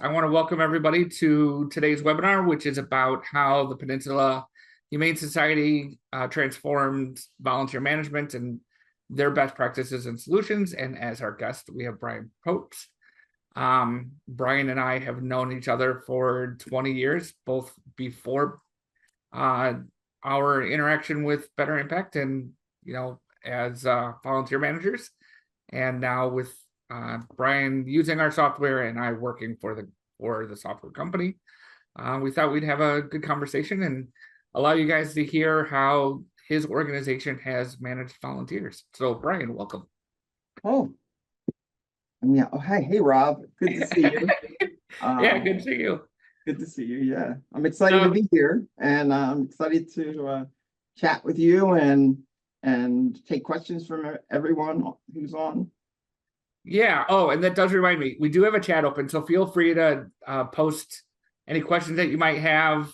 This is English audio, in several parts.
I want to welcome everybody to today's webinar, which is about how the Peninsula Humane Society transformed volunteer management and their best practices and solutions. And as our guest, we have Brian Popes. Brian and I have known each other for 20 years, both before our interaction with Better Impact and, as volunteer managers, and now with Brian using our software and I working for the software company. We thought we'd have a good conversation and allow you guys to hear how his organization has managed volunteers. So Brian, welcome. Oh, yeah. Oh, hey, Rob. Good to see you. Yeah, good to see you. Good to see you. Yeah, I'm excited to be here, and I'm excited to chat with you and take questions from everyone who's on. Yeah. Oh, and that does remind me, we do have a chat open, so feel free to post any questions that you might have.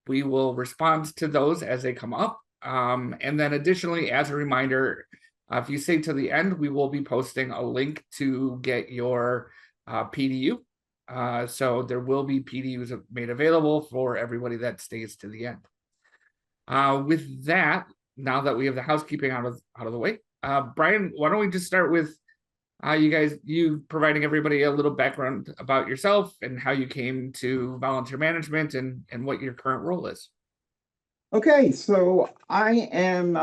We will respond to those as they come up. And then additionally, as a reminder, if you stay to the end, we will be posting a link to get your PDU. So there will be PDUs made available for everybody that stays to the end. With that, now that we have the housekeeping out of the way, Brian, why don't we just start with you providing everybody a little background about yourself and how you came to volunteer management and what your current role is. Okay, so I am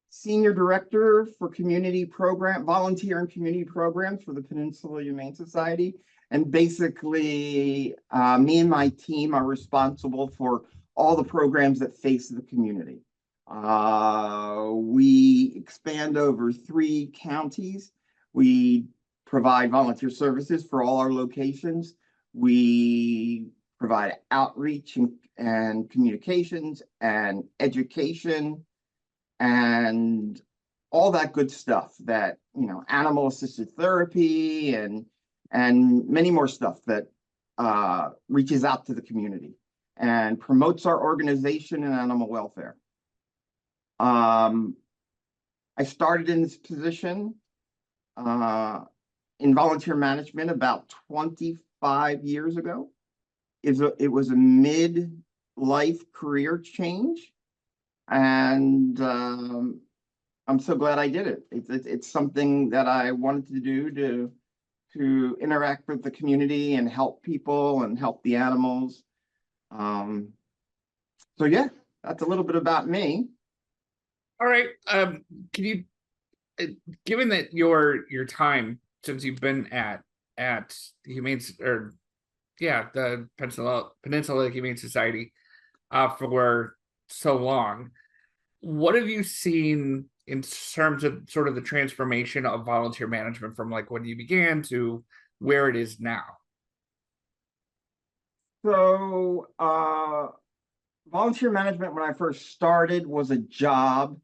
Senior Director for Volunteer and Community Programs for the Peninsula Humane Society. And basically, me and my team are responsible for all the programs that face the community. We expand over 3 counties. We provide volunteer services for all our locations. We provide outreach and communications and education and all that good stuff that, animal assisted therapy and many more stuff that reaches out to the community and promotes our organization and animal welfare. I started in this position in volunteer management about 25 years ago. It was a mid-life career change, and I'm so glad I did it. It's something that I wanted to do to interact with the community and help people and help the animals. So yeah, that's a little bit about me. All right. Can you, given that your time since you've been at the Humane the Peninsula Humane Society for so long, what have you seen in terms of sort of the transformation of volunteer management from like when you began to where it is now? So volunteer management when I first started was a job.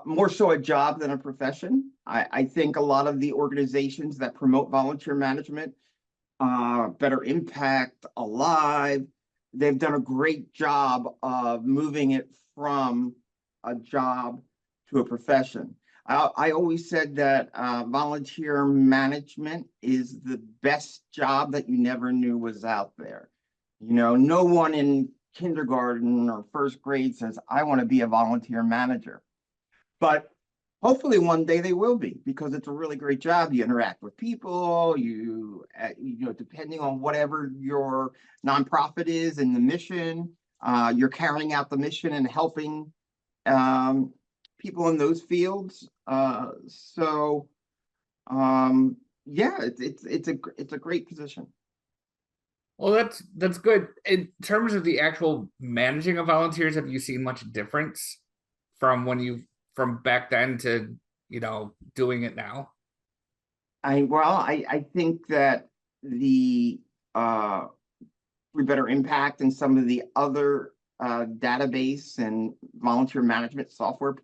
More so a job than a profession. I think a lot of the organizations that promote volunteer management, Better Impact, Alive, they've done a great job of moving it from a job to a profession. I always said that volunteer management is the best job that you never knew was out there. No one in kindergarten or first grade says, I want to be a volunteer manager. But hopefully one day they will be, because it's a really great job. You interact with people, depending on whatever your nonprofit is and the mission, you're carrying out the mission and helping people in those fields. Yeah, it's a great position. Well, that's good. In terms of the actual managing of volunteers, have you seen much difference from from back then to doing it now? I think that the Better Impact and some of the other database and volunteer management software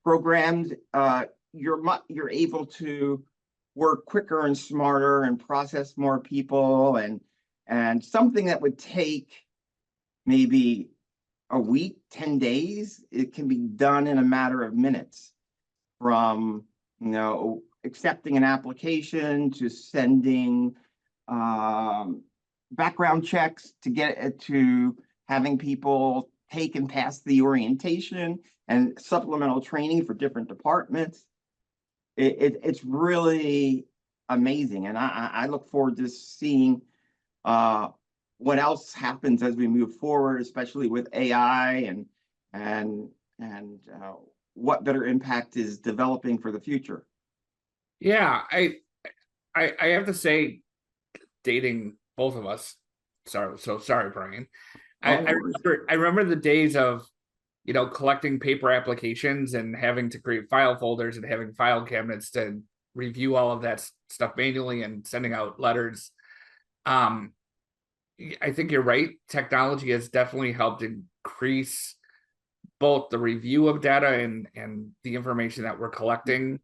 programs, you're able to work quicker and smarter and process more people, and something that would take maybe a week, 10 days, it can be done in a matter of minutes from accepting an application to sending background checks to get it to having people take and pass the orientation and supplemental training for different departments. It's really amazing, and I look forward to seeing what else happens as we move forward, especially with AI and what better impact is developing for the future. Yeah, I have to say, dating both of us. Sorry, Brian. I remember the days of, collecting paper applications and having to create file folders and having file cabinets to review all of that stuff manually and sending out letters. I think you're right. Technology has definitely helped increase both the review of data and the information that we're collecting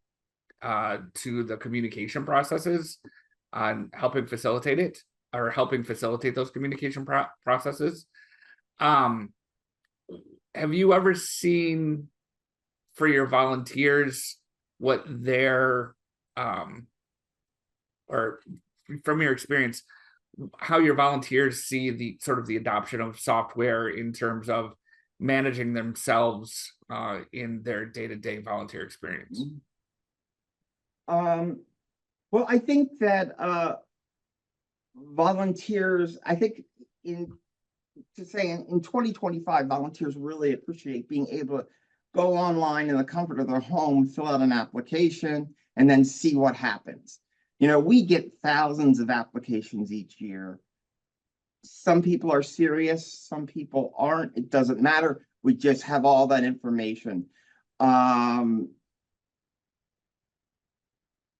to the communication processes on helping facilitate it, or helping facilitate those communication processes. Have you ever seen, for your volunteers, what their or from your experience, how your volunteers see the sort of the adoption of software in terms of managing themselves in their day-to-day volunteer experience? Well, I think that volunteers, I think in 2025, volunteers really appreciate being able to go online in the comfort of their home, fill out an application, and then see what happens. We get thousands of applications each year. Some people are serious, some people aren't. It doesn't matter. We just have all that information. In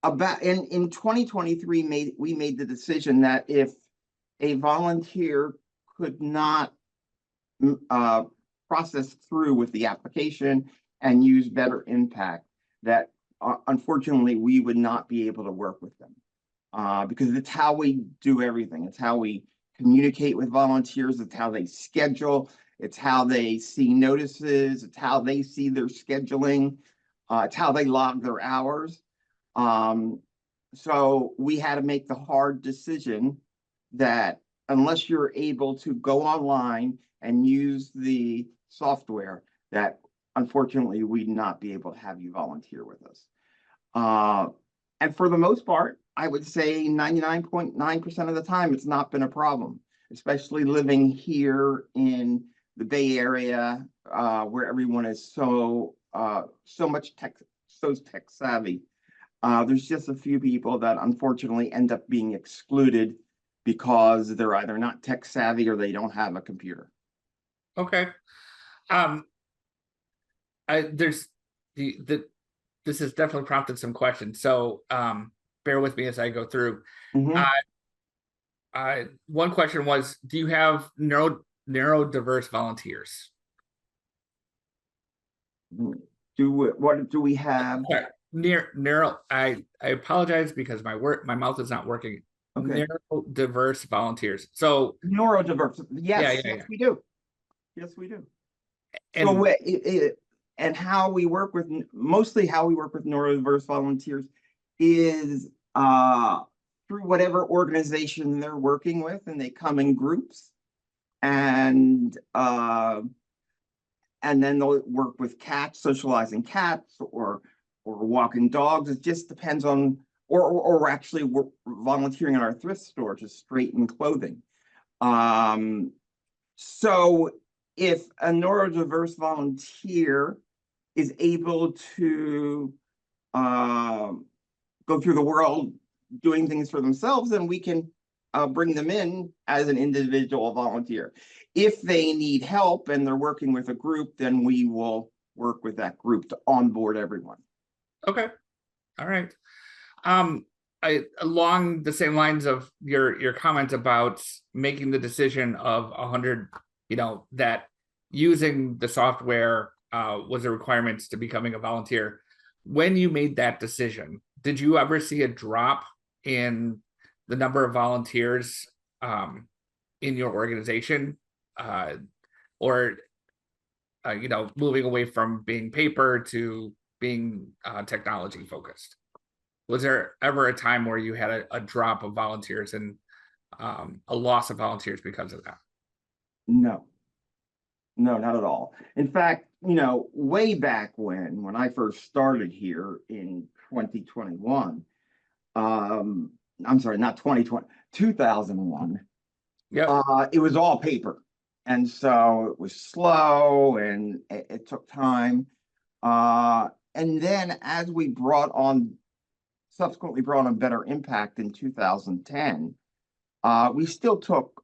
2023, we made the decision that if a volunteer could not process through with the application and use better impact, that unfortunately we would not be able to work with them, because it's how we do everything. It's how we communicate with volunteers. It's how they schedule. It's how they see notices. It's how they see their scheduling. It's how they log their hours. So we had to make the hard decision that unless you're able to go online and use the software, that unfortunately we'd not be able to have you volunteer with us. And for the most part, I would say 99.9% of the time, it's not been a problem, especially living here in the Bay Area, where everyone is so tech savvy. There's just a few people that unfortunately end up being excluded because they're either not tech savvy or they don't have a computer. Okay. There's this has definitely prompted some questions, so bear with me as I go through. One question was, do you have neurodiverse volunteers? What do we have? I apologize because my mouth is not working. Okay. Neurodiverse volunteers. So neurodiverse. Yes, yeah. We do. Yes, we do. And, so and how we work with neurodiverse volunteers is through whatever organization they're working with, and they come in groups, and then they'll work with cats, socializing cats, or walking dogs. It just depends on, or actually we're volunteering in our thrift store to straighten clothing. So if a neurodiverse volunteer is able to go through the world doing things for themselves, then we can bring them in as an individual volunteer. If they need help and they're working with a group, then we will work with that group to onboard everyone. Okay. All right. Along the same lines of your comment about making the decision of 100, that using the software was a requirement to becoming a volunteer. When you made that decision, did you ever see a drop in the number of volunteers in your organization, or moving away from being paper to being technology focused? Was there ever a time where you had a drop of volunteers and a loss of volunteers because of that? No, no, not at all. In fact, way back when I first started here in 2021, um, I'm sorry, not 2020, 2001, Yep. it was all paper. And so it was slow and it took time. And then as we subsequently brought on Better Impact in 2010, we still took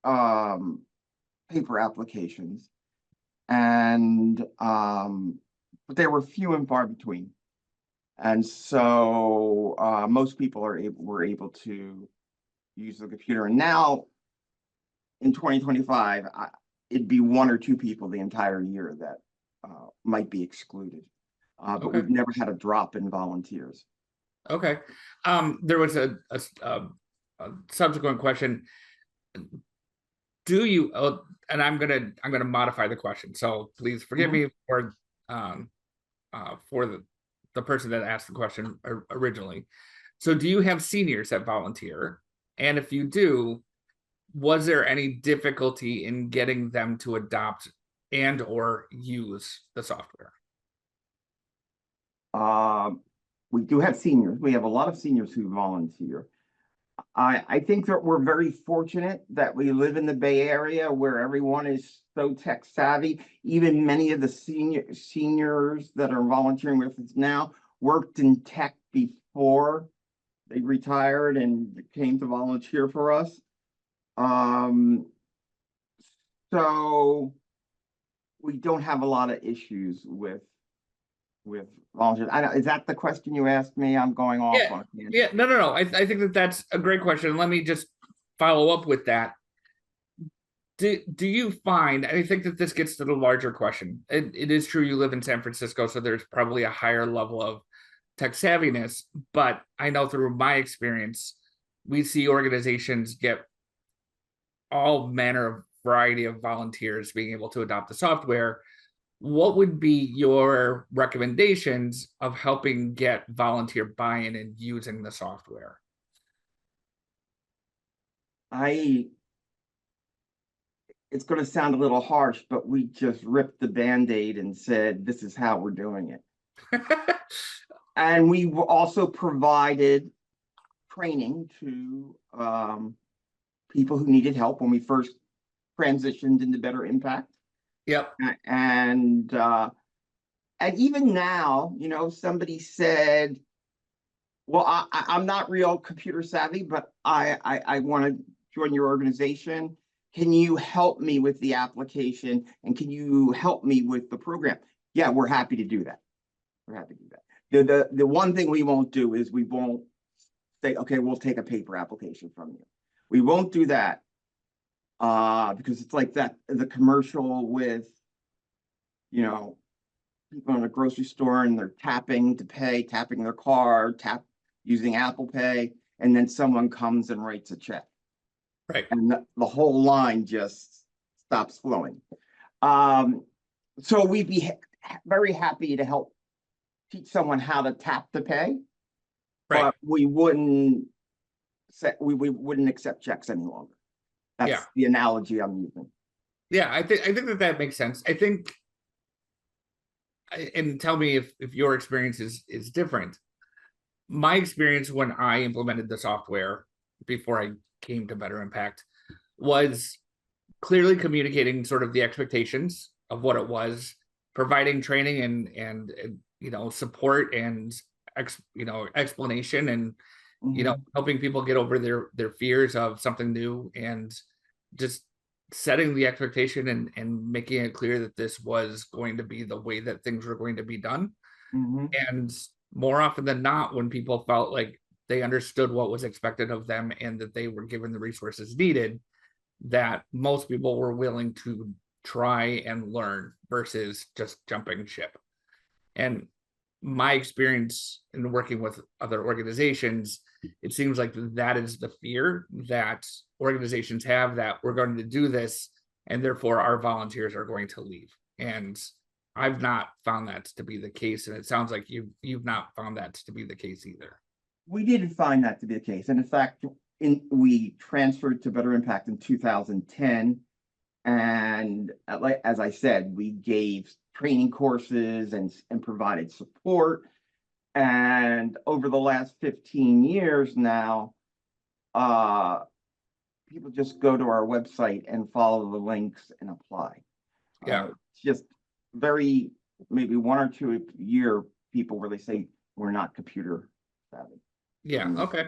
um, paper applications, and but they were few and far between. And so most people were able to use the computer. And now in 2025, it'd be one or two people the entire year that might be excluded. But Okay. we've never had a drop in volunteers. Okay. There was a subsequent question. Do you? And I'm gonna modify the question. So please forgive Mhm. me um for the person that asked the question originally. So do you have seniors that volunteer? And if you do, was there any difficulty in getting them to adopt and or use the software? Um, we do have seniors. We have a lot of seniors who volunteer. I think that we're very fortunate that we live in the Bay Area where everyone is so tech savvy. Even many of the seniors that are volunteering with us now worked in tech before they retired and came to volunteer for us. Um, so we don't have a lot of issues with volunteers. Is that the question you asked me? I'm going off Yeah, on a tangent. yeah, no, no, no. I think that that's a great question. Let me just follow up with that. Do you find, and I think that this gets to the larger question. It is true you live in San Francisco, so there's probably a higher level of tech savviness, but I know through my experience, we see organizations get all manner of variety of volunteers being able to adopt the software. What would be your recommendations of helping get volunteer buy-in and using the software? I It's going to sound a little harsh, but we just ripped the Band-Aid and said, this is how we're doing it. And we also provided training to people who needed help when we first transitioned into Better Impact. Yep. And even now, somebody said, well, I'm not real computer savvy, but I want to join your organization. Can you help me with the application? And can you help me with the program? Yeah, we're happy to do that. We're happy to do that. The one thing we won't do is we won't say, okay, we'll take a paper application from you. We won't do that because it's like that the commercial with, people in a grocery store and they're tapping to pay, tapping their card, using Apple Pay, and then someone comes and writes a check. Right. And the whole line just stops flowing. So we'd be very happy to help teach someone how to tap to pay, Right. but we wouldn't accept checks any longer. That's Yeah. the analogy I'm using. Yeah. I think that makes sense. I think, and tell me if your experience is different. My experience when I implemented the software before I came to Better Impact was clearly communicating sort of the expectations of what it was, providing training and support and explanation and helping people get over their fears of something new and just setting the expectation and making it clear that this was going to be the way that things were going to be done. Mm-hmm. And more often than not, when people felt like they understood what was expected of them and that they were given the resources needed, that most people were willing to try and learn versus just jumping ship. And my experience in working with other organizations, it seems like that is the fear that organizations have, that we're going to do this and therefore our volunteers are going to leave. And I've not found that to be the case, and it sounds like you've not found that to be the case either. We didn't find that to be the case. And in fact, we transferred to Better Impact in 2010. And like, as I said, we gave training courses and provided support. And over the last 15 years now, people just go to our website and follow the links and apply. Yeah. It's just very, maybe one or two a year people where they say we're not computer savvy. Yeah. Okay.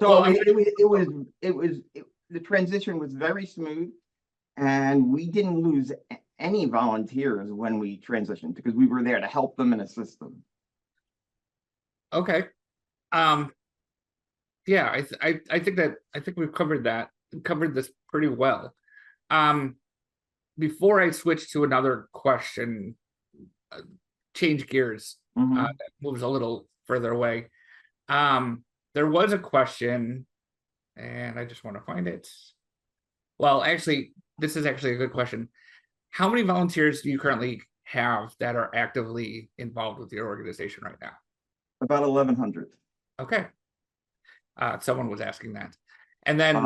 So Well, the transition was very smooth, and we didn't lose any volunteers when we transitioned because we were there to help them and assist them. okay. Yeah, I think we've covered this pretty well. Before I switch to another question, change gears, that moves a little further away. There was a question, and I just want to find it. Well, actually, this is actually a good question. How many volunteers do you currently have that are actively involved with your organization right now? About 1,100. Okay. Someone was asking that. And then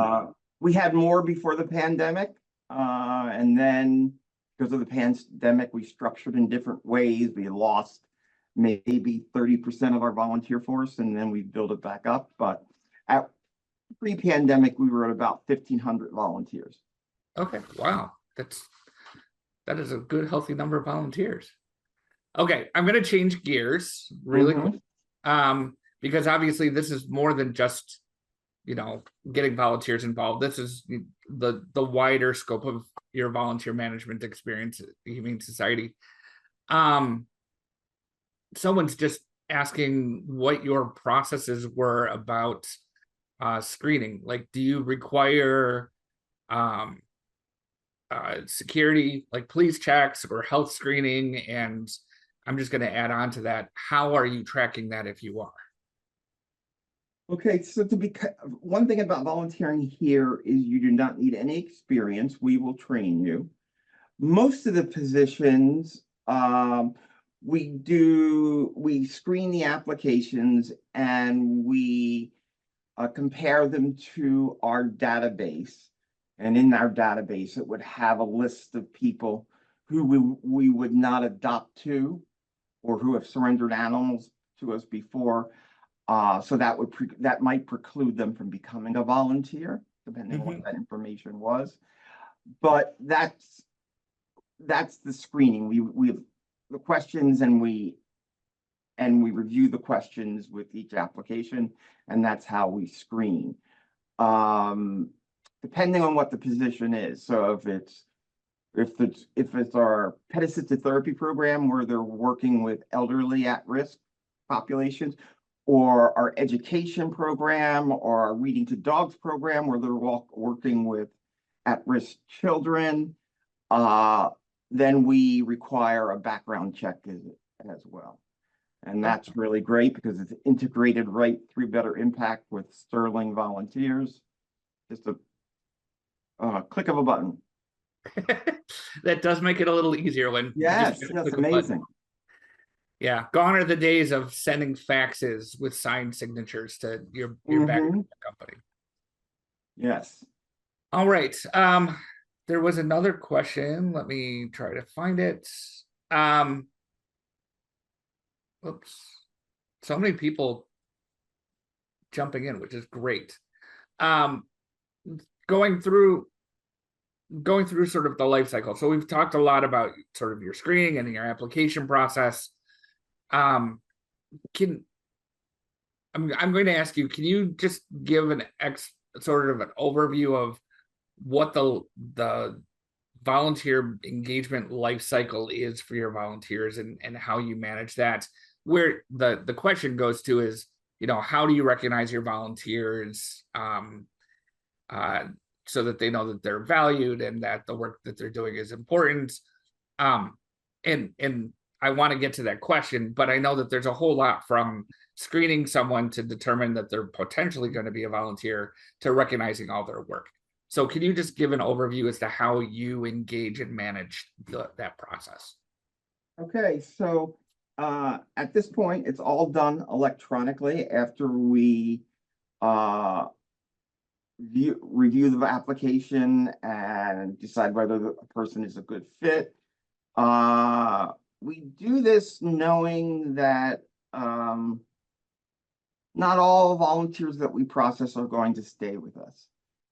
we had more before the pandemic. And then because of the pandemic, we structured in different ways. We lost maybe 30% of our volunteer force, and then we built it back up. But at pre-pandemic, we were at about 1,500 volunteers. okay, wow, that is a good, healthy number of volunteers. Okay, I'm going to change gears really quick, because obviously this is more than just, getting volunteers involved. This is the wider scope of your volunteer management experience at the Humane Society. Someone's just asking what your processes were about screening. Like, do you require security, like police checks or health screening? And I'm just going to add on to that. How are you tracking that if you are? Okay, so one thing about volunteering here is you do not need any experience. We will train you. Most of the positions, we screen the applications and we compare them to our database. And in our database, it would have a list of people who we would not adopt to or who have surrendered animals to us before. So that might preclude them from becoming a volunteer, depending on what that information was. But that's the screening. We have the questions, and we review the questions with each application, and that's how we screen. Depending on what the position is. So if it's our pet assisted therapy program where they're working with elderly at-risk populations, or our education program, or our reading to dogs program where they're working with at-risk children, then we require a background check as well. And that's really great because it's integrated right through Better Impact with Sterling volunteers. Just a click of a button. That does make it a little easier when yes, that's amazing. Yeah, gone are the days of sending faxes with signed signatures to your background company. Yes. All right. There was another question. Let me try to find it. Oops. So many people jumping in, which is great. Going through sort of the life cycle. So we've talked a lot about sort of your screening and your application process. I'm going to ask you, can you just give sort of an overview of what the volunteer engagement life cycle is for your volunteers and how you manage that? Where the question goes to is, how do you recognize your volunteers so that they know that they're valued and that the work that they're doing is important? And I want to get to that question, but I know that there's a whole lot from screening someone to determine that they're potentially going to be a volunteer to recognizing all their work. So can you just give an overview as to how you engage and manage that process? Okay, so at this point, it's all done electronically after we uh review the application and decide whether the person is a good fit. Uh, we do this knowing that not all volunteers that we process are going to stay with us.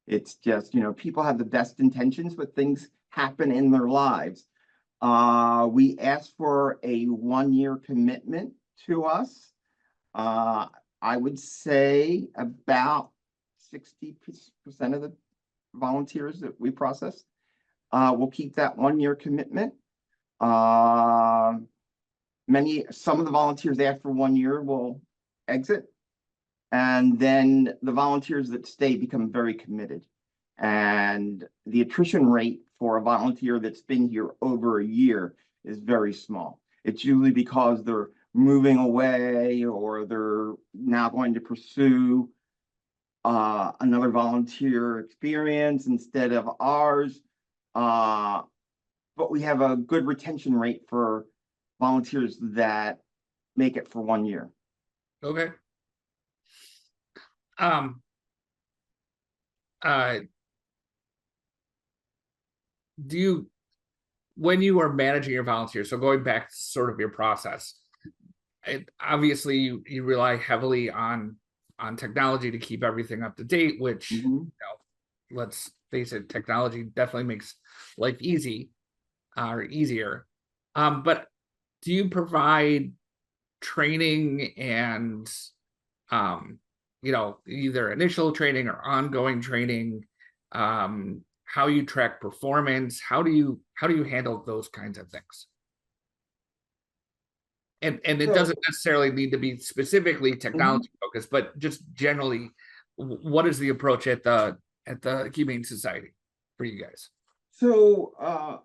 It's just, people have the best intentions, but things happen in their lives. We ask for a 1-year commitment to us. Uh, I would say about 60% of the volunteers that we process will keep that 1-year commitment. Some of the volunteers after 1 year will exit, and then the volunteers that stay become very committed. And the attrition rate for a volunteer that's been here over a year is very small. It's usually because they're moving away or they're now going to pursue another volunteer experience instead of ours. But we have a good retention rate for volunteers that make it for 1 year. Okay. Um, uh, do you, when you are managing your volunteers, so going back to sort of your process, obviously you rely heavily on technology to keep everything up to date, which let's face it, technology definitely makes life easy or easier. But do you provide training and either initial training or ongoing training, how you track performance, how do you handle those kinds of things? And it doesn't necessarily need to be specifically technology focused, but just generally, what is the approach at the Humane Society for you guys? So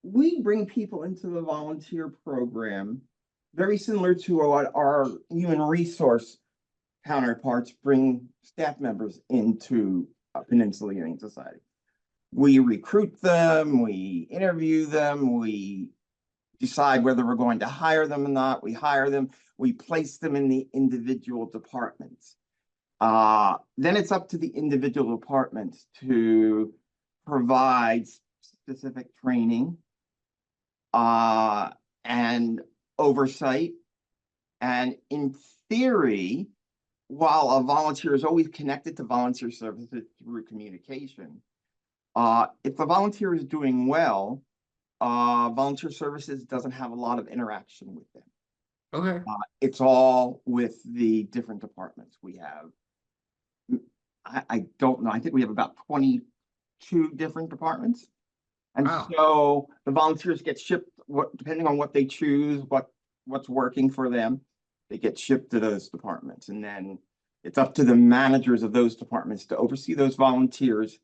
we bring people into the volunteer program very similar to what our human resource counterparts bring staff members into Peninsula Humane Society. We recruit them, we interview them, we decide whether we're going to hire them or not. We hire them, we place them in the individual departments. Then it's up to the individual departments to provide specific training and oversight. And in theory, while a volunteer is always connected to volunteer services through communication, if the volunteer is doing well, volunteer services doesn't have a lot of interaction with them. Okay. It's all with the different departments. We have, I don't know, I think we have about 22 different departments. And Wow. so the volunteers get shipped, depending on what they choose, what's working for them, they get shipped to those departments. And then it's up to the managers of those departments to oversee those volunteers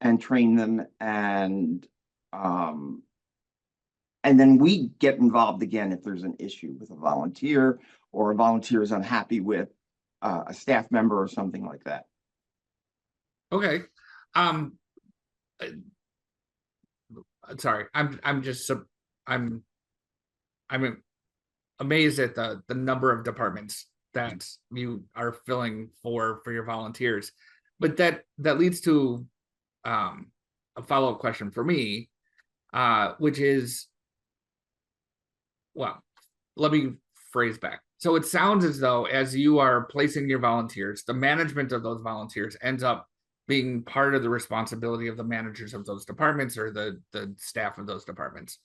and train them. And then we get involved again if there's an issue with a volunteer or a volunteer is unhappy with a staff member or something like that. Okay. Um, sorry, I'm just I'm amazed at the number of departments that you are filling for your volunteers. But that leads to a follow-up question for me, which is, well, let me phrase back. So it sounds as though as you are placing your volunteers, the management of those volunteers ends up being part of the responsibility of the managers of those departments or the staff of those departments.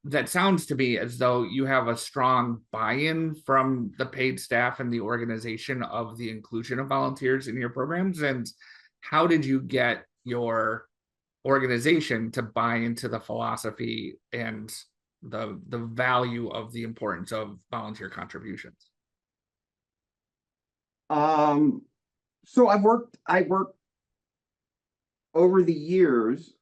That sounds to me as though you have a strong buy-in from the paid staff and the organization of the inclusion of volunteers in your programs. And how did you get your organization to buy into the philosophy and the value of the importance of volunteer contributions? So I've worked over the years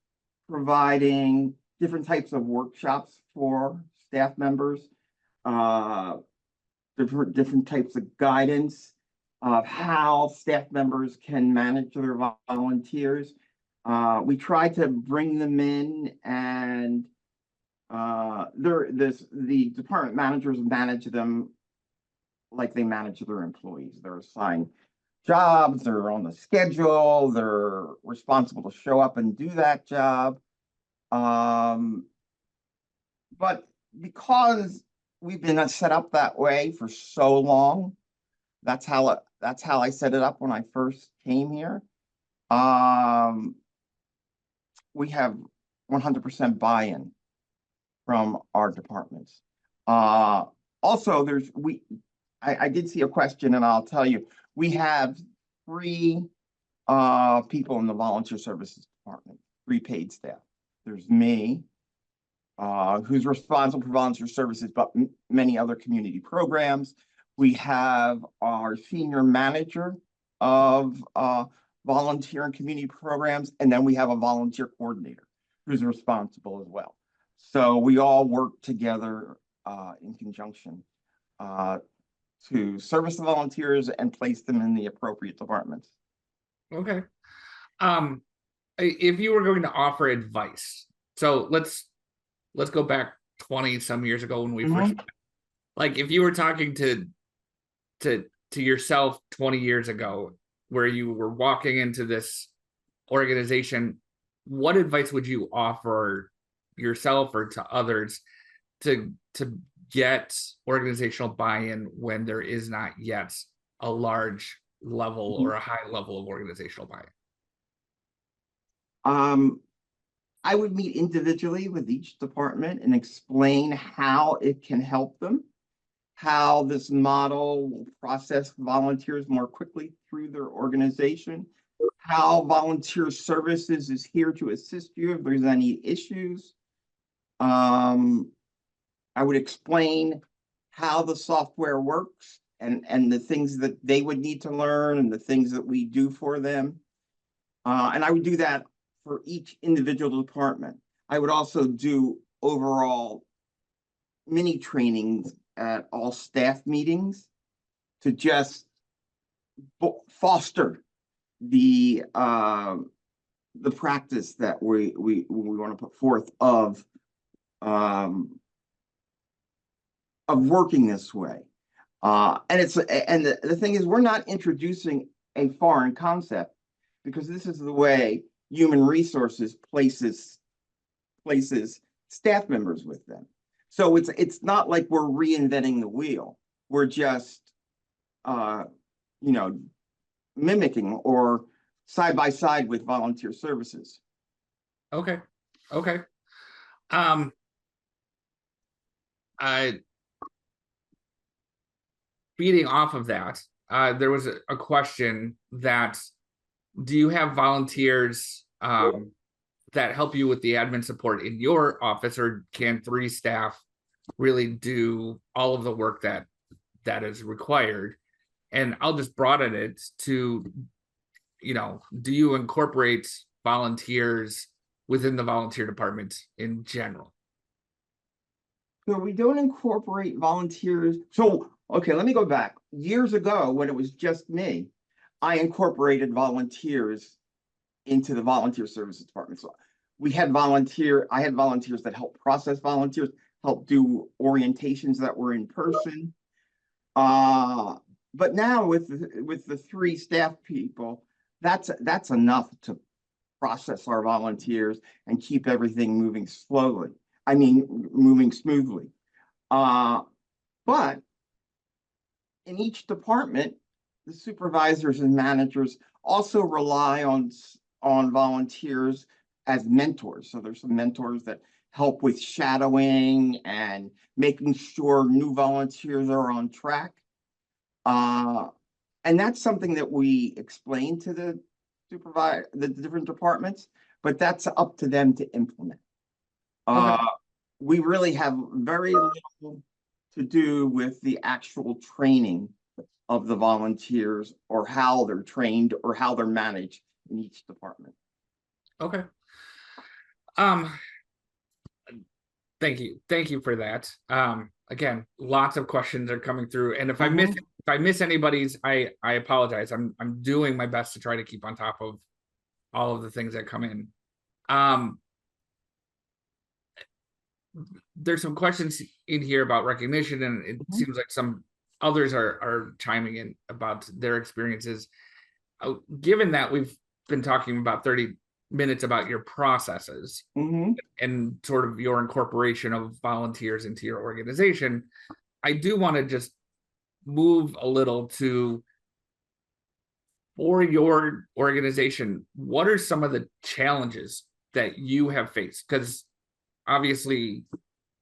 providing different types of workshops for staff members, different types of guidance of how staff members can manage their volunteers. We try to bring them in and the department managers manage them like they manage their employees. They're assigned jobs, they're on the schedule, they're responsible to show up and do that job. But because we've been set up that way for so long, that's how I set it up when I first came here. We have 100% buy-in from our departments. Also, I did see a question, and I'll tell you, we have 3 people in the volunteer services department, 3 paid staff. There's me, who's responsible for volunteer services, but many other community programs. We have our senior manager of volunteer and community programs, and then we have a volunteer coordinator who's responsible as well. So we all work together in conjunction to service the volunteers and place them in the appropriate departments. Okay. If you were going to offer advice, so let's go back 20 some years ago when we first, like if you were talking to yourself 20 years ago, where you were walking into this organization, what advice would you offer yourself or to others to get organizational buy-in when there is not yet a large level or a high level of organizational buy-in? I would meet individually with each department and explain how it can help them, how this model will process volunteers more quickly through their organization, how volunteer services is here to assist you if there's any issues. I would explain how the software works and the things that they would need to learn and the things that we do for them. And I would do that for each individual department. I would also do overall mini trainings at all staff meetings to just foster the practice that we want to put forth of working this way. And the thing is, we're not introducing a foreign concept, because this is the way human resources places staff members with them. So it's not like we're reinventing the wheel. We're just mimicking or side by side with volunteer services. Okay. Feeding off of that, there was a question that, do you have volunteers that help you with the admin support in your office, or can 3 staff really do all of the work that is required? And I'll just broaden it to, do you incorporate volunteers within the volunteer department in general? So we don't incorporate volunteers. So, okay, let me go back. Years ago, when it was just me, I incorporated volunteers into the volunteer services department. So I had volunteers that helped process volunteers, help do orientations that were in person. But now with the 3 staff people, that's enough to process our volunteers and keep everything moving smoothly. But in each department, the supervisors and managers also rely on volunteers as mentors. So there's some mentors that help with shadowing and making sure new volunteers are on track. And that's something that we explain to the different departments, but that's up to them to implement. Okay. We really have very little to do with the actual training of the volunteers, or how they're trained, or how they're managed in each department. Okay. Thank you for that. Again, lots of questions are coming through, and if I miss anybody's, I apologize. I'm doing my best to try to keep on top of all of the things that come in. there's some questions in here about recognition, and it Mhm. seems like some others are chiming in about their experiences. Given that we've been talking about 30 minutes about your processes Mhm. and sort of your incorporation of volunteers into your organization, I do want to just move a little to, for your organization, what are some of the challenges that you have faced? Because obviously,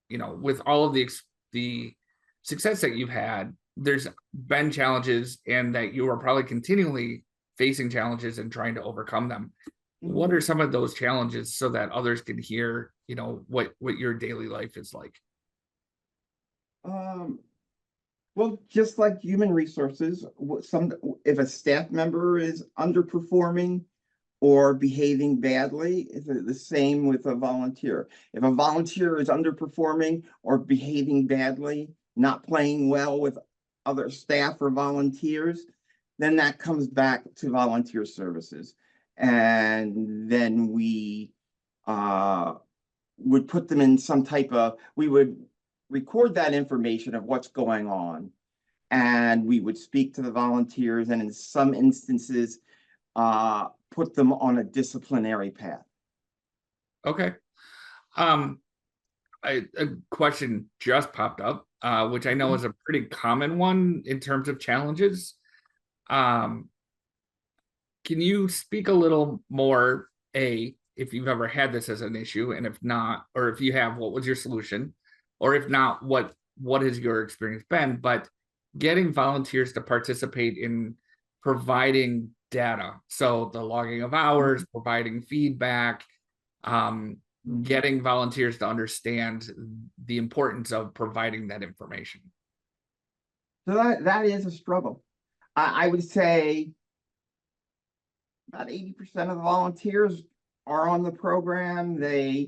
with all of the success that you've had, there's been challenges, and that you are probably continually facing challenges and trying to overcome them. Mhm. What are some of those challenges so that others can hear, what your daily life is like? Um, well, just like human resources, if a staff member is underperforming or behaving badly, is it the same with a volunteer? If a volunteer is underperforming or behaving badly, not playing well with other staff or volunteers, then that comes back to volunteer services. And then we uh, would put them in some type of, we would record that information of what's going on. And we would speak to the volunteers, and in some instances, put them on a disciplinary path. Okay. Um, a question just popped up, which I know is a pretty common one in terms of challenges. Um, can you speak a little more, if you've ever had this as an issue, and if not, or if you have, what was your solution? Or if not, what has your experience been? But getting volunteers to participate in providing data, so the logging of hours, providing feedback, um, getting volunteers to understand the importance of providing that information. So that is a struggle. I would say about 80% of the volunteers are on the program. They're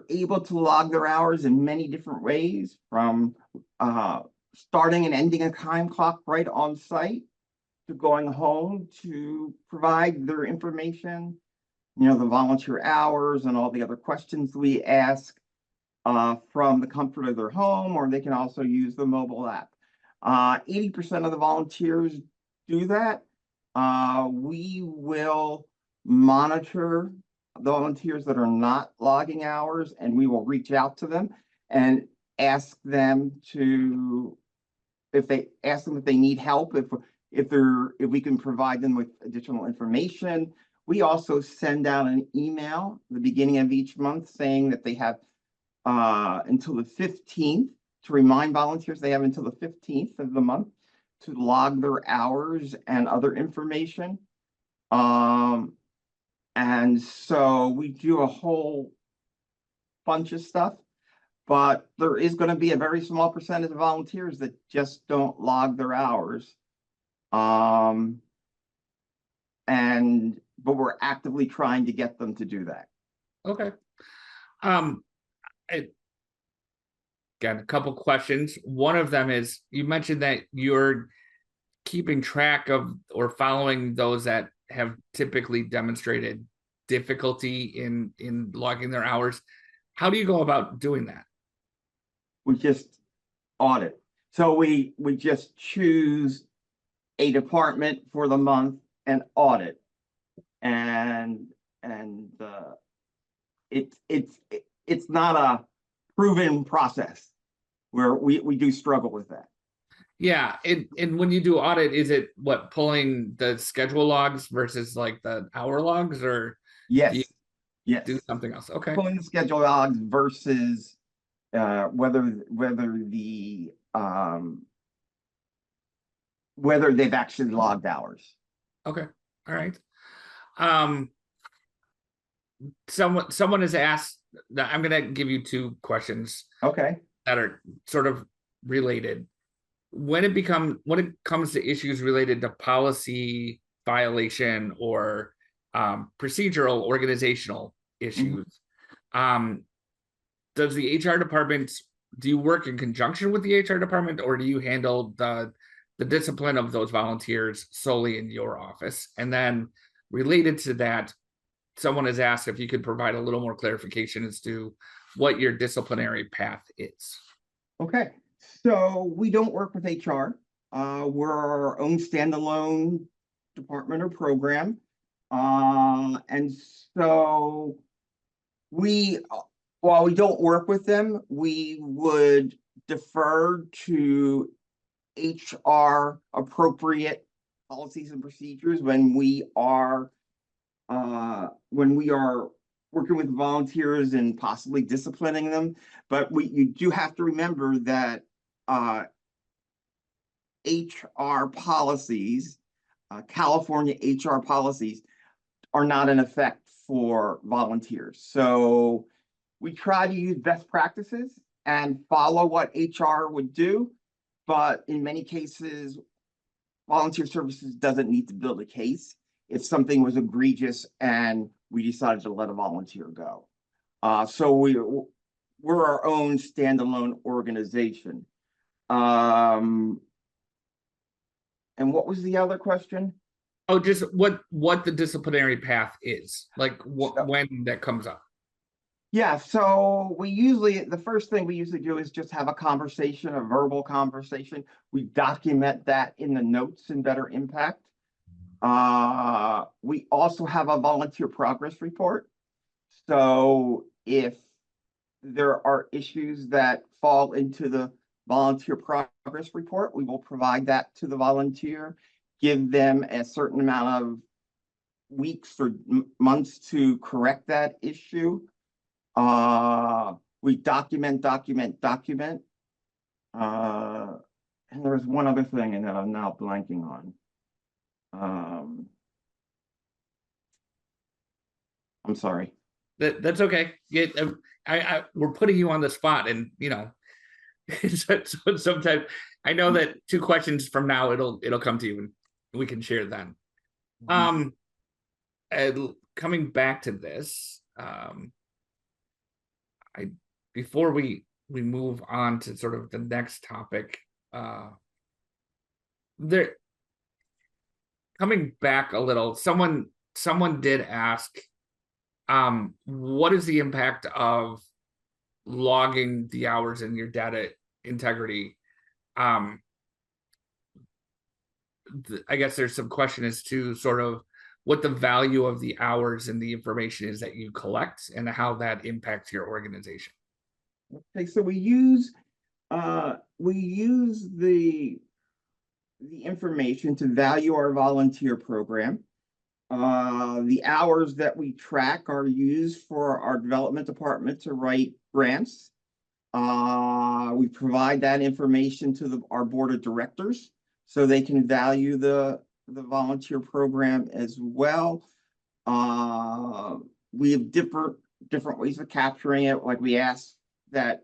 able to log their hours in many different ways, from starting and ending a time clock right on site, to going home to provide their information, the volunteer hours and all the other questions we ask from the comfort of their home, or they can also use the mobile app. 80% of the volunteers do that. We will monitor the volunteers that are not logging hours, and we will reach out to them and ask them if they need help, if we can provide them with additional information. We also send out an email at the beginning of each month saying that they have until the 15th, to remind volunteers they have until the 15th of the month to log their hours and other information. And so we do a whole bunch of stuff, but there is going to be a very small percentage of volunteers that just don't log their hours. But we're actively trying to get them to do that. Okay. Um, I got a couple questions. One of them is, you mentioned that you're keeping track of or following those that have typically demonstrated difficulty in logging their hours. How do you go about doing that? We just audit. So we just choose a department for the month and audit. And it's not a proven process, where we do struggle with that. Yeah, and when you do audit, is it what, pulling the schedule logs versus like the hour logs, or do you Yes, do yes. something else? Okay. Pulling the schedule logs versus whether they've actually logged hours. Okay. All right. Um, someone has asked that, I'm gonna give you two questions Okay. that are sort of related. When it comes to issues related to policy violation or procedural organizational Mhm. issues, um, does the HR department, do you work in conjunction with the HR department, or do you handle the discipline of those volunteers solely in your office? And then related to that, someone has asked if you could provide a little more clarification as to what your disciplinary path is. Okay, so we don't work with HR. We're our own standalone department or program. And so we, while we don't work with them, we would defer to HR appropriate policies and procedures when we are working with volunteers and possibly disciplining them. But you do have to remember that HR policies, California HR policies, are not in effect for volunteers. So we try to use best practices and follow what HR would do, but in many cases, volunteer services doesn't need to build a case if something was egregious and we decided to let a volunteer go. So we're our own standalone organization. And what was the other question? Oh, just what the disciplinary path is, like when that comes up. Yeah, so the first thing we usually do is just have a conversation, a verbal conversation. We document that in the notes in Better Impact. We also have a volunteer progress report. So if there are issues that fall into the volunteer progress report, we will provide that to the volunteer, give them a certain amount of weeks or months to correct that issue. We document. And there was one other thing that I'm now blanking on. I'm sorry. That's okay. We're putting you on the spot, and so sometimes I know that 2 questions from now it'll come to you, and we can share then. And coming back to this, before we move on to sort of the next topic, there, coming back a little, someone did ask, what is the impact of logging the hours in your data integrity? I guess there's some question as to sort of what the value of the hours and the information is that you collect and how that impacts your organization. Okay, so we use the information to value our volunteer program. The hours that we track are used for our development department to write grants. We provide that information to our board of directors so they can value the volunteer program as well. We have different ways of capturing it. Like we ask that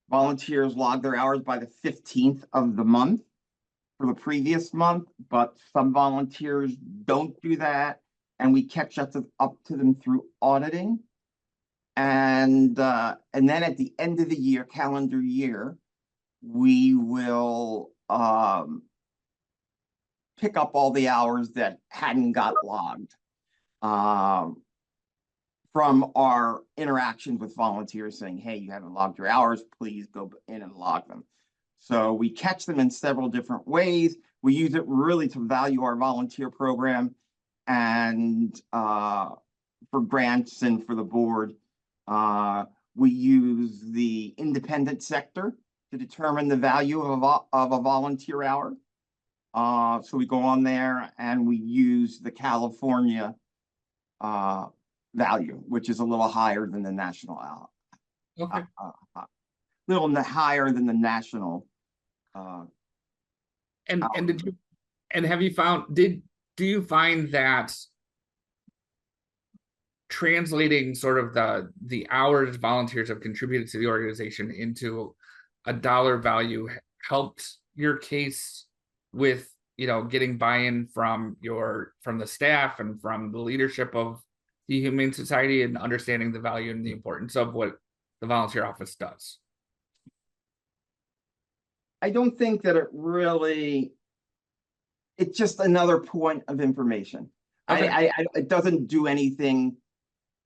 volunteers log their hours by the 15th of the month for the previous month, but some volunteers don't do that, and we catch up to them through auditing. And then at the end of the year, calendar year, we will pick up all the hours that hadn't got logged from our interactions with volunteers saying, hey, you haven't logged your hours, please go in and log them. So we catch them in several different ways. We use it really to value our volunteer program and for grants and for the board. We use the independent sector to determine the value of a volunteer hour. So we go on there and we use the California value, which is a little higher than the national hour. Okay. Little higher than the national. Have you found, do you find that translating sort of the hours volunteers have contributed to the organization into a dollar value helped your case with getting buy-in from the staff and from the leadership of the Humane Society and understanding the value and the importance of what the volunteer office does? I don't think that it's just another point of information. Okay. It doesn't do anything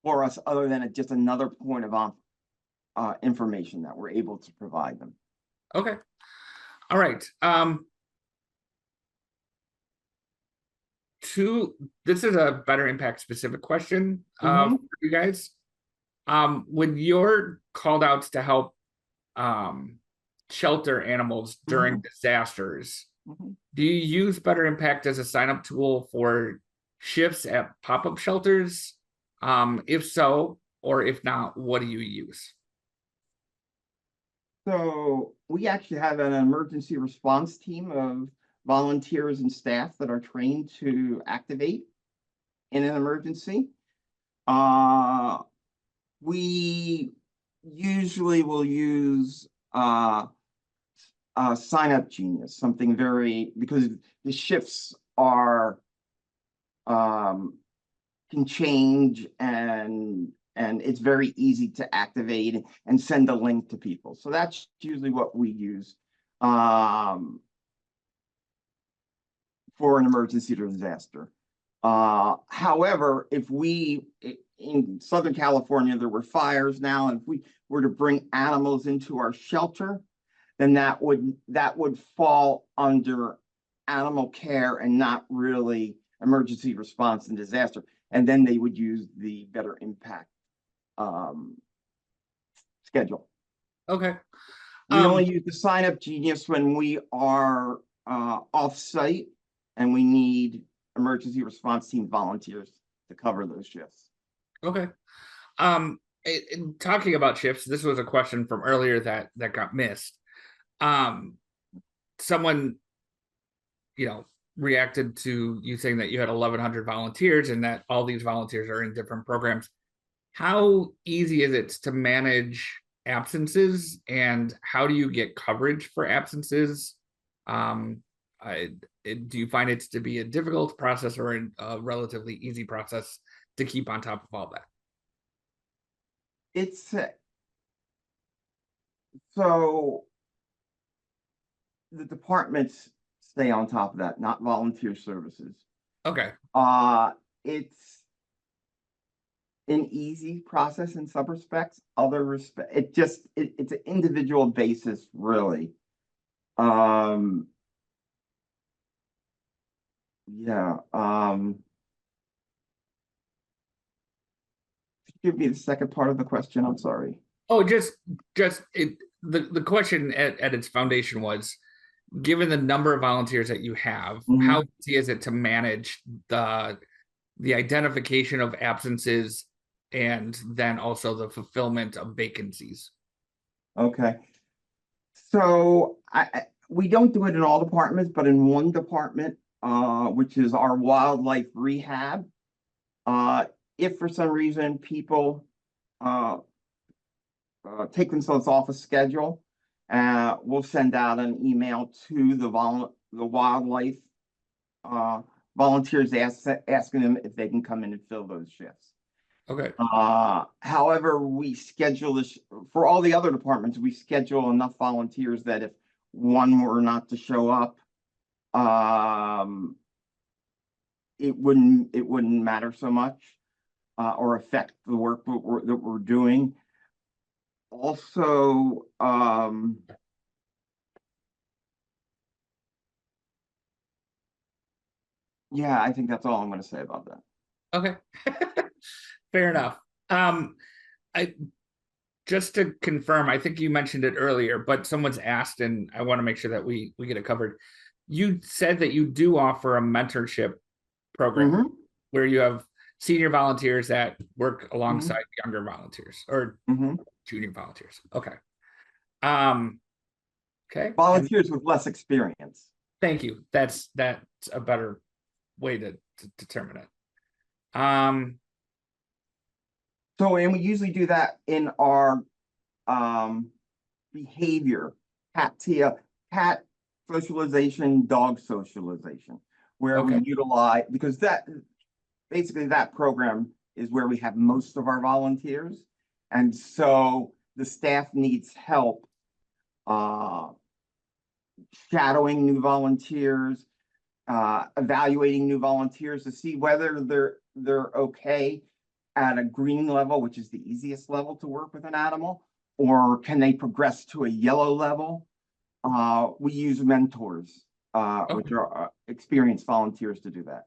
for us other than just another point of information that we're able to provide them. Okay. All right. This is a better impact specific question Mhm. for you guys. When you're called out to help shelter animals during disasters, Mhm. do you use Better Impact as a sign up tool for shifts at pop-up shelters? If so, or if not, what do you use? So we actually have an emergency response team of volunteers and staff that are trained to activate in an emergency. We usually will use Sign Up Genius, something very, because the shifts are can change, and it's very easy to activate and send a link to people. So that's usually what we use for an emergency or disaster. However, if we in Southern California, there were fires now, and if we were to bring animals into our shelter, then that would fall under animal care and not really emergency response and disaster. And then they would use the Better Impact schedule. Okay. We only use the Sign Up Genius when we are off-site and we need emergency response team volunteers to cover those shifts. Okay. Talking about shifts, this was a question from earlier that got missed. Someone, reacted to you saying that you had 1,100 volunteers and that all these volunteers are in different programs. How easy is it to manage absences, and how do you get coverage for absences? Do you find it to be a difficult process or a relatively easy process to keep on top of all that? It's so the departments stay on top of that, not volunteer services. Okay. It's an easy process in some respects. Other respect, it's an individual basis, really. Yeah. Give me the second part of the question. I'm sorry. Oh, the question at its foundation was, given the number of volunteers that you have, how easy is it to manage the identification of absences and then also the fulfillment of vacancies? Okay. So we don't do it in all departments, but in one department, which is our wildlife rehab, if for some reason people take themselves off a schedule, we'll send out an email to the wildlife volunteers asking them if they can come in and fill those shifts. Okay. However, we schedule this for all the other departments. We schedule enough volunteers that if one were not to show up, it wouldn't matter so much or affect the work that we're doing. Also, yeah, I think that's all I'm going to say about that. Okay. Fair enough. I just to confirm, I think you mentioned it earlier, but someone's asked, and I want to make sure that we get it covered. You said that you do offer a mentorship program where you have senior volunteers that work alongside younger volunteers or junior volunteers. Okay. Okay. Volunteers with less experience. Thank you. That's a better way to determine it. So, and we usually do that in our behavior, cat socialization, dog socialization, where we utilize, because that program is where we have most of our volunteers. And so the staff needs help shadowing new volunteers, evaluating new volunteers to see whether they're okay at a green level, which is the easiest level to work with an animal, or can they progress to a yellow level? We use mentors, which Okay. are experienced volunteers to do that.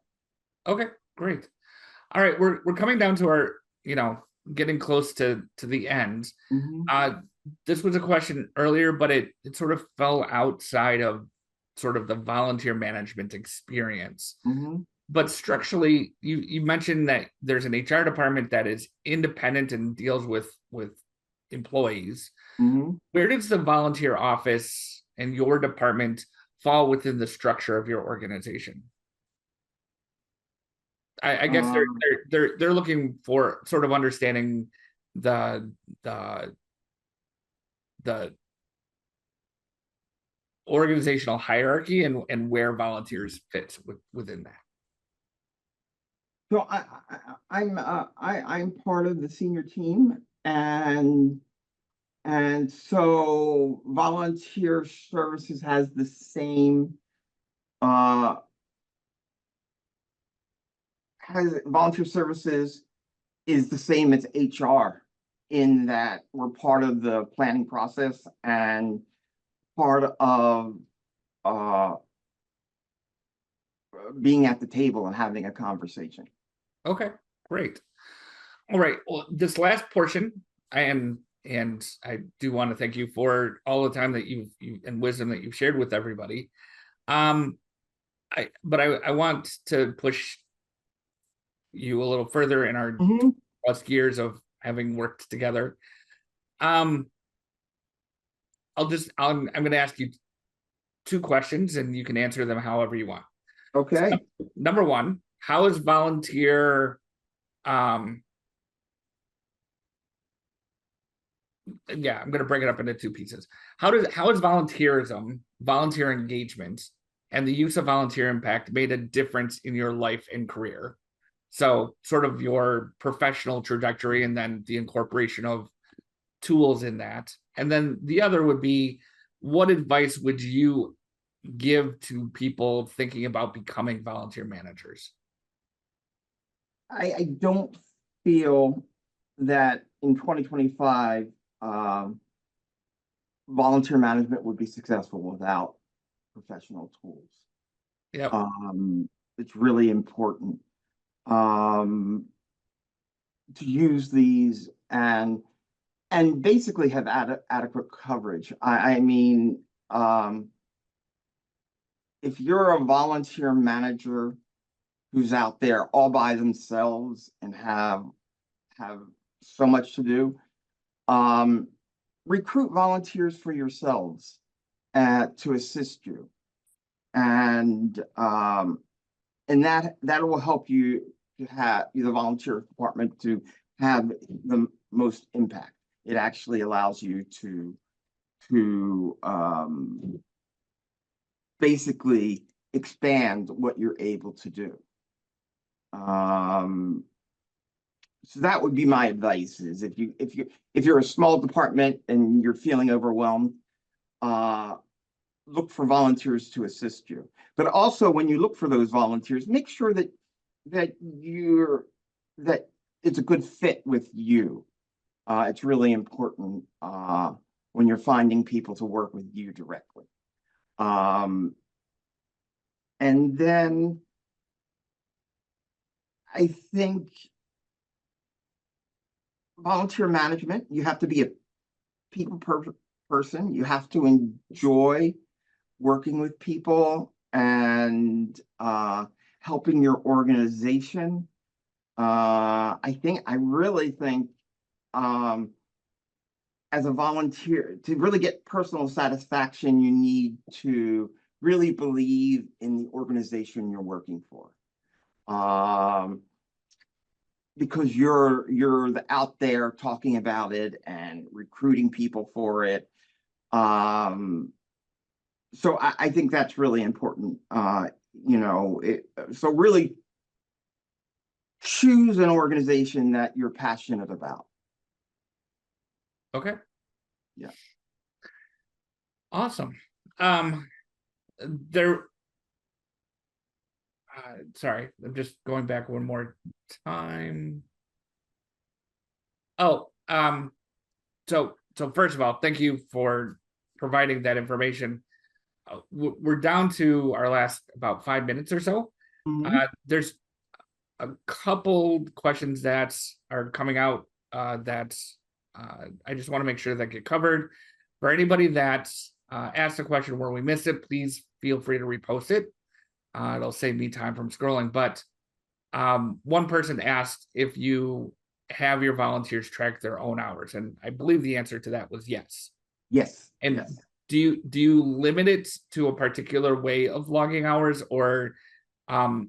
Okay, great. All right, we're coming down to our, getting close to the end. Mhm, This was a question earlier, but it sort of fell outside of sort of the volunteer management experience. mhm. But structurally, you mentioned that there's an HR department that is independent and deals with employees. Mhm. Where does the volunteer office and your department fall within the structure of your organization? I guess they're Um, they're they're they're looking for sort of understanding the the the organizational hierarchy and where volunteers fit within that. so I'm part of the senior team, and so volunteer services has the same uh has volunteer services is the same as HR in that we're part of the planning process and part of uh being at the table and having a conversation. Okay, great. All right. Well, this last portion, and I do want to thank you for all the time that you and wisdom that you've shared with everybody. Um, I want to push you a little further in our Mhm. plus years of having worked together. Um, I'm going to ask you two questions, and you can answer them however you want. So, Okay. number one, how is volunteer um yeah, I'm going to break it up into two pieces. How is volunteerism, volunteer engagement, and the use of volunteer impact made a difference in your life and career? So, sort of your professional trajectory, and then the incorporation of tools in that. And then the other would be, what advice would you give to people thinking about becoming volunteer managers? I don't feel that in 2025 um, volunteer management would be successful without professional tools. Yep. It's really important um, to use these and basically have adequate coverage. I mean, um, if you're a volunteer manager who's out there all by themselves and have so much to do, um, recruit volunteers for yourselves to assist you, and and that will help you to have the volunteer department to have the most impact. It actually allows you to basically expand what you're able to do. Um, so that would be my advice: is if you're a small department and you're feeling overwhelmed, uh, look for volunteers to assist you. But also, when you look for those volunteers, make sure that you're that it's a good fit with you. It's really important when you're finding people to work with you directly. Um, and then I think volunteer management, you have to be a people person. You have to enjoy working with people and helping your organization. I really think um, as a volunteer, to really get personal satisfaction, you need to really believe in the organization you're working for. Um, because you're out there talking about it and recruiting people for it. Um, so I think that's really important. So really choose an organization that you're passionate about. Okay. Yeah. Awesome. Um, there. Sorry, I'm just going back one more time. Oh, so so first of all, thank you for providing that information. We're down to our last about 5 minutes or so. There's a couple questions that are coming out that I just want to make sure that get covered. For anybody that asked a question where we missed it, please feel free to repost it. It'll save me time from scrolling. But one person asked if you have your volunteers track their own hours, and I believe the answer to that was yes. Yes. And yes. do you limit it to a particular way of logging hours, or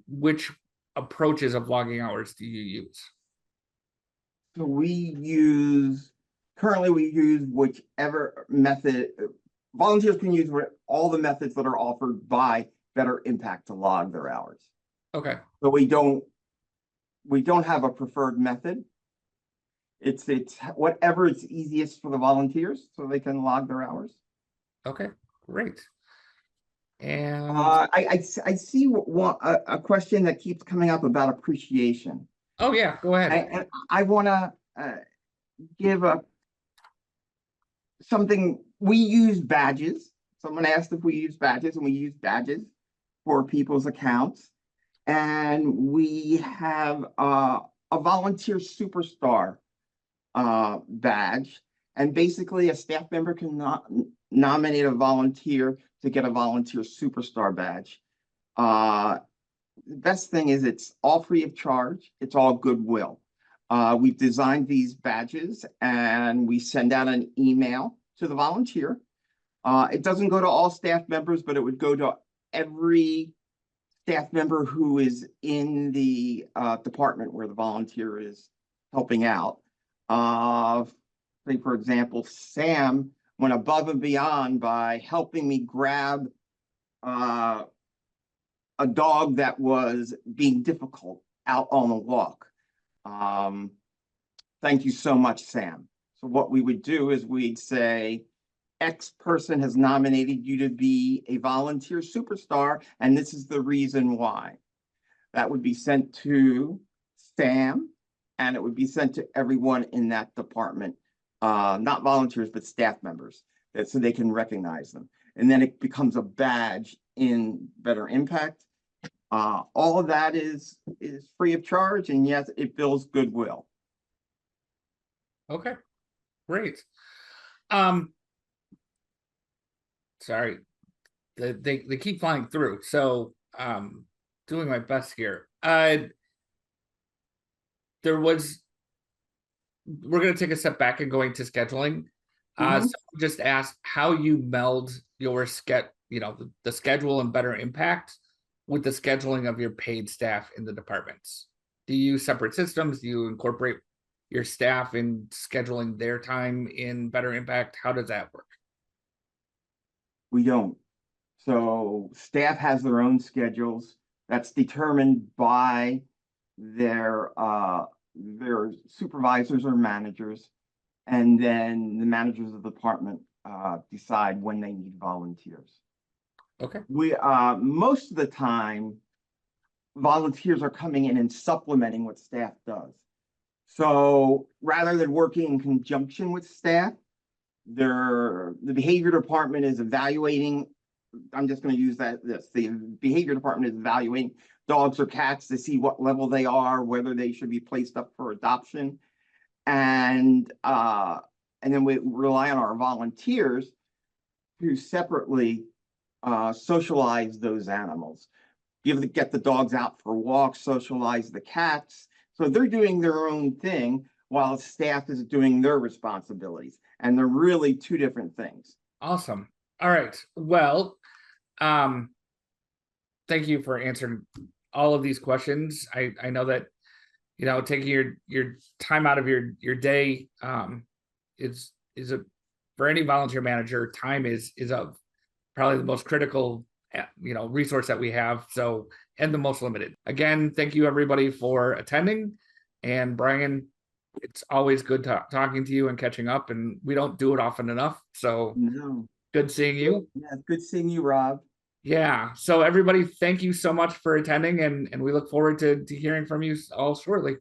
which approaches of logging hours do you use? So currently we use whichever method, volunteers can use all the methods that are offered by Better Impact to log their hours. Okay. So we don't have a preferred method. It's whatever is easiest for the volunteers so they can log their hours. Okay, great. And I see a question that keeps coming up about appreciation. oh yeah, go ahead. And I want to give something. We use badges. Someone asked if we use badges, and we use badges for people's accounts. And we have a volunteer superstar badge. And basically, a staff member can nominate a volunteer to get a volunteer superstar badge. The best thing is it's all free of charge. It's all goodwill. We've designed these badges and we send out an email to the volunteer. It doesn't go to all staff members, but it would go to every staff member who is in the department where the volunteer is helping out. Say, for example, Sam went above and beyond by helping me grab a dog that was being difficult out on a walk. Thank you so much, Sam. So what we would do is we'd say, X person has nominated you to be a volunteer superstar, and this is the reason why. That would be sent to Sam, and it would be sent to everyone in that department, not volunteers, but staff members, so they can recognize them. And then it becomes a badge in Better Impact. All of that is free of charge, and yes, it builds goodwill. Okay, great. Sorry, they keep flying through, so doing my best here. We're going to take a step back and going to scheduling. Someone just asked how you meld your the schedule and Better Impact with the scheduling of your paid staff in the departments. Do you use separate systems? Do you incorporate your staff in scheduling their time in Better Impact? How does that work? We don't. So staff has their own schedules that's determined by their supervisors or managers, and then the managers of the department decide when they need volunteers. Okay. We most of the time, volunteers are coming in and supplementing what staff does. So rather than working in conjunction with staff, the behavior department is evaluating. I'm just going to use the behavior department is evaluating dogs or cats to see what level they are, whether they should be placed up for adoption, and then we rely on our volunteers to separately socialize those animals, get the dogs out for walks, socialize the cats. So they're doing their own thing while staff is doing their responsibilities. And they're really two different things. Awesome. All right. Well, thank you for answering all of these questions. I know that, taking your time out of your day is for any volunteer manager, time is of probably the most critical resource that we have, so, and the most limited. Again, thank you everybody for attending, and Brian, it's always good talking to you and catching up, and we don't do it often enough, so good seeing you. Yeah, good seeing you, Rob. Yeah, so everybody, thank you so much for attending, and we look forward to hearing from you all shortly.